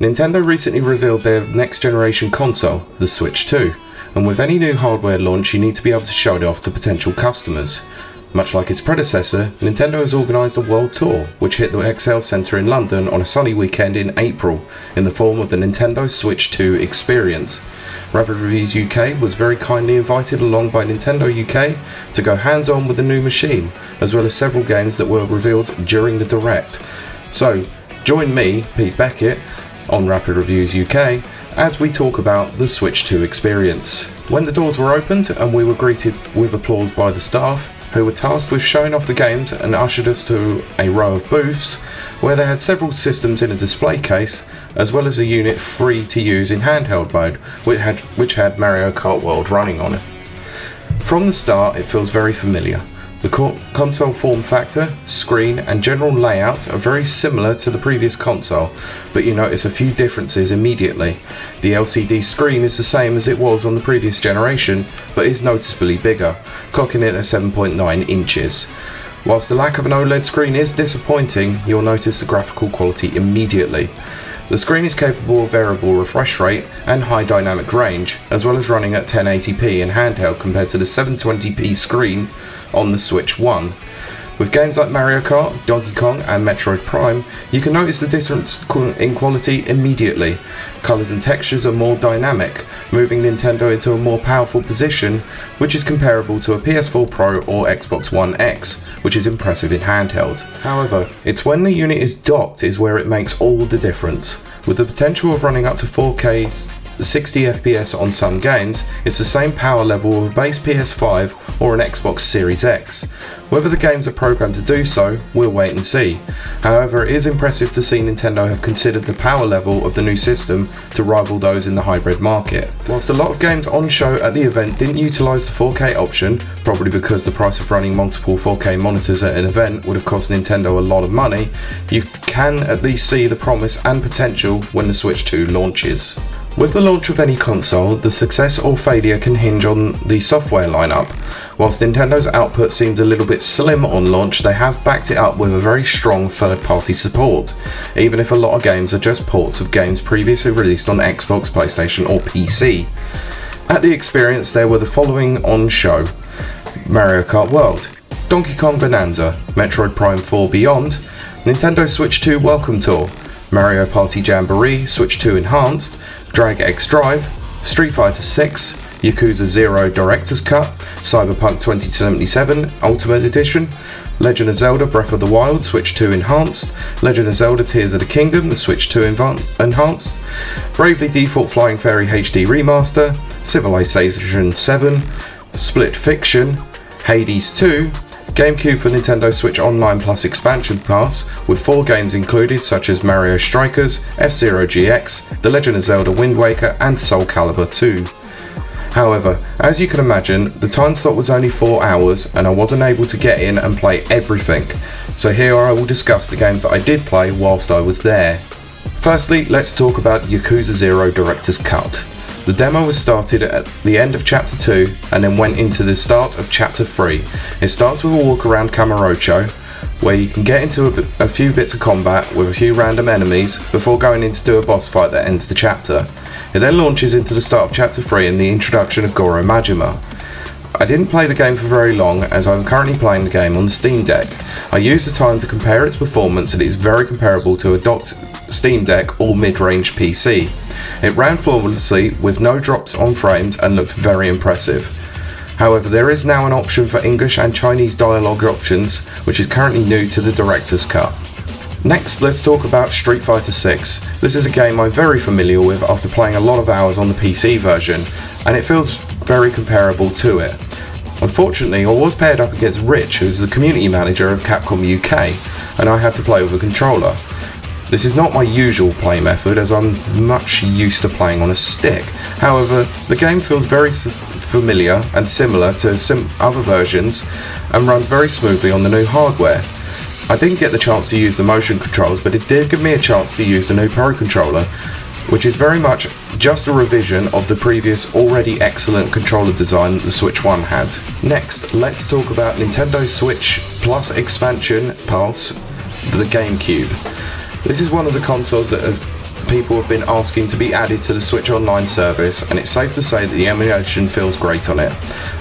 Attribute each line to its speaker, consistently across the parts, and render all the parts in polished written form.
Speaker 1: Nintendo recently revealed their next generation console, the Switch 2, and with any new hardware launch you need to be able to show it off to potential customers. Much like its predecessor, Nintendo has organised a world tour, which hit the Excel Centre in London on a sunny weekend in April, in the form of the Nintendo Switch 2 Experience. Rapid Reviews UK was very kindly invited along by Nintendo UK to go hands-on with the new machine, as well as several games that were revealed during the Direct. So, join me, Pete Beckett, on Rapid Reviews UK as we talk about the Switch 2 Experience. When the doors were opened and we were greeted with applause by the staff, who were tasked with showing off the games and ushered us to a row of booths where they had several systems in a display case, as well as a unit free to use in handheld mode, which had Mario Kart World running on it. From the start, it feels very familiar. The console form factor, screen and general layout are very similar to the previous console, but you notice a few differences immediately. The LCD screen is the same as it was on the previous generation, but is noticeably bigger, clocking it at 7.9 inches. Whilst the lack of an OLED screen is disappointing, you'll notice the graphical quality immediately. The screen is capable of variable refresh rate and high dynamic range, as well as running at 1080p in handheld compared to the 720p screen on the Switch 1. With games like Mario Kart, Donkey Kong and Metroid Prime, you can notice the difference in quality immediately. Colours and textures are more dynamic, moving Nintendo into a more powerful position, which is comparable to a PS4 Pro or Xbox One X, which is impressive in handheld. However, it's when the unit is docked is where it makes all the difference. With the potential of running up to 4K 60 FPS on some games, it's the same power level of a base PS5 or an Xbox Series X. Whether the games are programmed to do so, we'll wait and see. However, it is impressive to see Nintendo have considered the power level of the new system to rival those in the hybrid market. Whilst a lot of games on show at the event didn't utilise the 4K option, probably because the price of running multiple 4K monitors at an event would have cost Nintendo a lot of money, you can at least see the promise and potential when the Switch 2 launches. With the launch of any console, the success or failure can hinge on the software lineup. Whilst Nintendo's output seems a little bit slim on launch, they have backed it up with a very strong third-party support, even if a lot of games are just ports of games previously released on Xbox, PlayStation or PC. At the Experience there were the following on show: Mario Kart World, Donkey Kong Bonanza, Metroid Prime 4 Beyond, Nintendo Switch 2 Welcome Tour, Mario Party Jamboree, Switch 2 Enhanced, Drag X Drive, Street Fighter 6, Yakuza 0 Director's Cut, Cyberpunk 2077 Ultimate Edition, Legend of Zelda Breath of the Wild Switch 2 Enhanced, Legend of Zelda Tears of the Kingdom the Switch 2 Enhanced, Bravely Default Flying Fairy HD Remaster, Civilization 7, Split Fiction, Hades 2, GameCube for Nintendo Switch Online Plus Expansion Pass, with 4 games included such as Mario Strikers, F-Zero GX, The Legend of Zelda Wind Waker and Soul Calibur 2. However, as you can imagine, the time slot was only 4 hours and I wasn't able to get in and play everything, so here I will discuss the games that I did play whilst I was there. Firstly, let's talk about Yakuza 0 Director's Cut. The demo was started at the end of Chapter 2 and then went into the start of Chapter 3. It starts with a walk around Kamurocho, where you can get into a few bits of combat with a few random enemies before going in to do a boss fight that ends the chapter. It then launches into the start of Chapter 3 and the introduction of Goro Majima. I didn't play the game for very long as I'm currently playing the game on the Steam Deck. I used the time to compare its performance and it is very comparable to a docked Steam Deck or mid-range PC. It ran flawlessly with no drops on frames and looked very impressive. However, there is now an option for English and Chinese dialogue options, which is currently new to the Director's Cut. Next, let's talk about Street Fighter 6. This is a game I'm very familiar with after playing a lot of hours on the PC version, and it feels very comparable to it. Unfortunately, I was paired up against Rich, who is the community manager of Capcom UK, and I had to play with a controller. This is not my usual play method as I'm much used to playing on a stick. However, the game feels very familiar and similar to other versions and runs very smoothly on the new hardware. I didn't get the chance to use the motion controls, but it did give me a chance to use the new Pro Controller, which is very much just a revision of the previous already excellent controller design the Switch 1 had. Next, let's talk about Nintendo Switch Plus Expansion Pass, the GameCube. This is one of the consoles that has people have been asking to be added to the Switch Online service, and it's safe to say that the emulation feels great on it.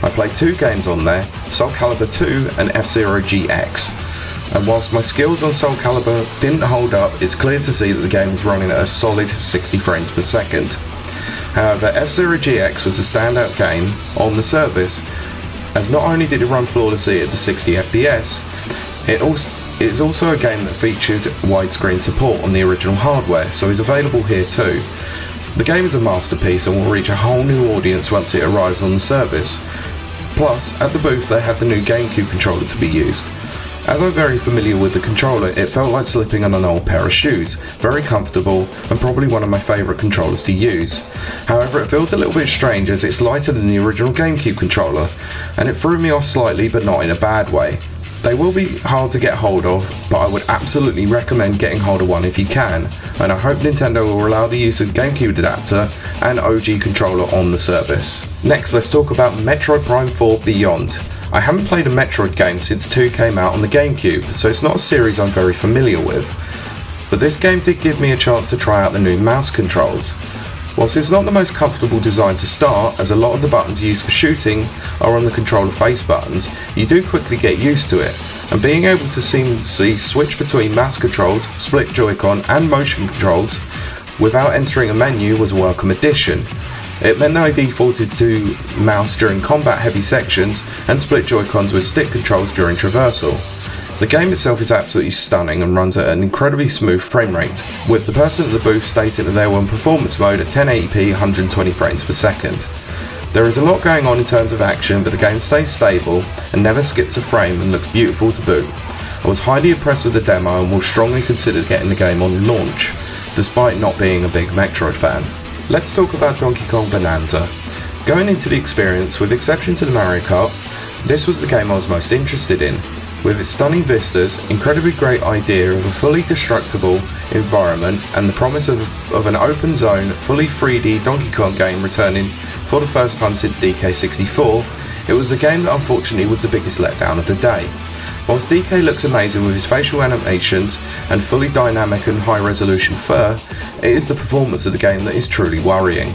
Speaker 1: I played 2 games on there, Soul Calibur 2 and F-Zero GX. And whilst my skills on Soul Calibur didn't hold up, it's clear to see that the game is running at a solid 60 frames per second. However, F-Zero GX was a standout game on the service, as not only did it run flawlessly at the 60 FPS, it's also a game that featured widescreen support on the original hardware, so is available here too. The game is a masterpiece and will reach a whole new audience once it arrives on the service. Plus, at the booth they had the new GameCube controller to be used. As I'm very familiar with the controller, it felt like slipping on an old pair of shoes. Very comfortable and probably one of my favourite controllers to use. However, it feels a little bit strange as it's lighter than the original GameCube controller, and it threw me off slightly, but not in a bad way. They will be hard to get hold of, but I would absolutely recommend getting hold of one if you can, and I hope Nintendo will allow the use of GameCube adapter and OG controller on the service. Next, let's talk about Metroid Prime 4 Beyond. I haven't played a Metroid game since 2 came out on the GameCube, so it's not a series I'm very familiar with. But this game did give me a chance to try out the new mouse controls. Whilst it's not the most comfortable design to start, as a lot of the buttons used for shooting are on the controller face buttons, you do quickly get used to it, and being able to seamlessly switch between mouse controls, split Joy-Con and motion controls without entering a menu was a welcome addition. It meant that I defaulted to mouse during combat heavy sections and split Joy-Cons with stick controls during traversal. The game itself is absolutely stunning and runs at an incredibly smooth frame rate, with the person at the booth stating that they were in performance mode at 1080p 120 frames per second. There is a lot going on in terms of action, but the game stays stable and never skips a frame and looks beautiful to boot. I was highly impressed with the demo and will strongly consider getting the game on launch, despite not being a big Metroid fan. Let's talk about Donkey Kong Bonanza. Going into the experience, with exception to the Mario Kart, this was the game I was most interested in. With its stunning vistas, incredibly great idea of a fully destructible environment, and the promise of an open zone, fully 3D Donkey Kong game returning for the first time since DK64, it was the game that unfortunately was the biggest letdown of the day. Whilst DK looks amazing with his facial animations and fully dynamic and high resolution fur, it is the performance of the game that is truly worrying.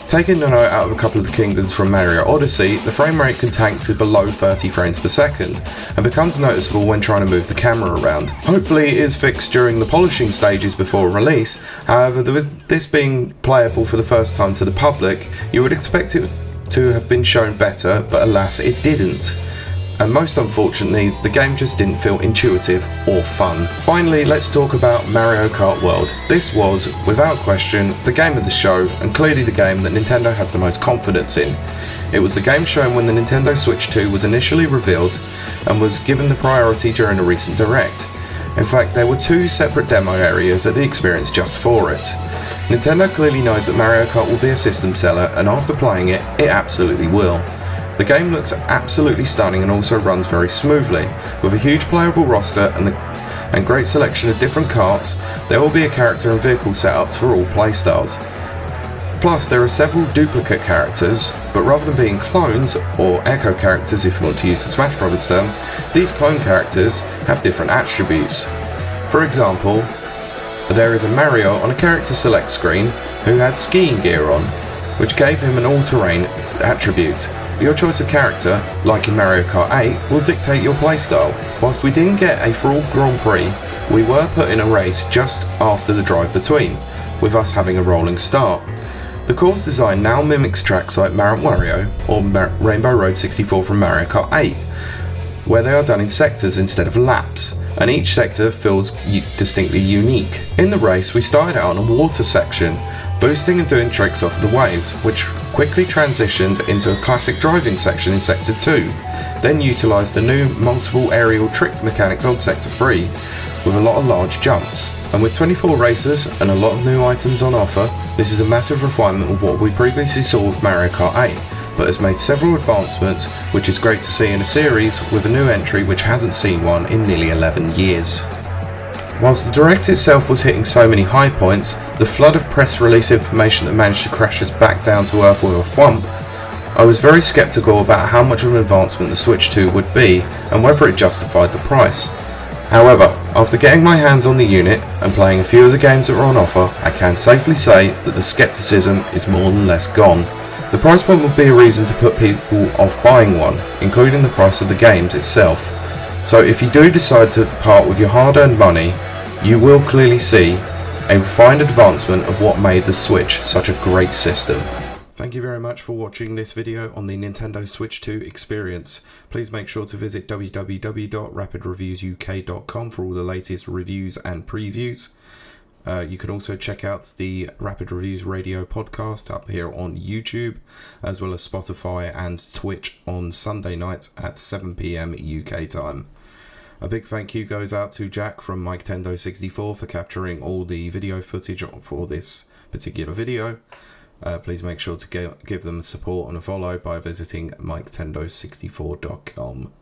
Speaker 1: Taking a note out of a couple of the kingdoms from Mario Odyssey, the frame rate can tank to below 30 frames per second, and becomes noticeable when trying to move the camera around. Hopefully it is fixed during the polishing stages before release, however with this being playable for the first time to the public, you would expect it to have been shown better, but alas it didn't. And most unfortunately, the game just didn't feel intuitive or fun. Finally, let's talk about Mario Kart World. This was, without question, the game of the show, and clearly the game that Nintendo has the most confidence in. It was the game shown when the Nintendo Switch 2 was initially revealed, and was given the priority during a recent Direct. In fact, there were 2 separate demo areas at the experience just for it. Nintendo clearly knows that Mario Kart will be a system seller, and after playing it, it absolutely will. The game looks absolutely stunning and also runs very smoothly. With a huge playable roster and great selection of different karts, there will be a character and vehicle setups for all playstyles. Plus, there are several duplicate characters, but rather than being clones, or echo characters if you want to use the Smash Brothers term, these clone characters have different attributes. For example, there is a Mario on a character select screen who had skiing gear on, which gave him an all-terrain attribute. Your choice of character, like in Mario Kart 8, will dictate your playstyle. Whilst we didn't get a full Grand Prix, we were put in a race just after the drive between, with us having a rolling start. The course design now mimics tracks like Wario or Rainbow Road 64 from Mario Kart 8, where they are done in sectors instead of laps, and each sector feels distinctly unique. In the race, we started out on a water section, boosting and doing tricks off the waves, which quickly transitioned into a classic driving section in Sector 2, then utilised the new multiple aerial trick mechanics on Sector 3, with a lot of large jumps. And with 24 racers and a lot of new items on offer, this is a massive refinement of what we previously saw with Mario Kart 8, but has made several advancements, which is great to see in a series with a new entry which hasn't seen one in nearly 11 years. Whilst the Direct itself was hitting so many high points, the flood of press release information that managed to crash us back down to earth with a thwomp, I was very sceptical about how much of an advancement the Switch 2 would be and whether it justified the price. However, after getting my hands on the unit and playing a few of the games that were on offer, I can safely say that the skepticism is more than less gone. The price point would be a reason to put people off buying one, including the price of the games itself. So if you do decide to part with your hard-earned money, you will clearly see a refined advancement of what made the Switch such a great system. Thank you very much for watching this video on the Nintendo Switch 2 experience. Please make sure to visit www.rapidreviewsuk.com for all the latest reviews and previews. You can also check out the Rapid Reviews Radio podcast up here on YouTube, as well as Spotify and Twitch on Sunday night at 7 PM UK time. A big thank you goes out to Jack from MikeTendo64 for capturing all the video footage for this particular video. Please make sure to give them support and a follow by visiting MikeTendo64.com.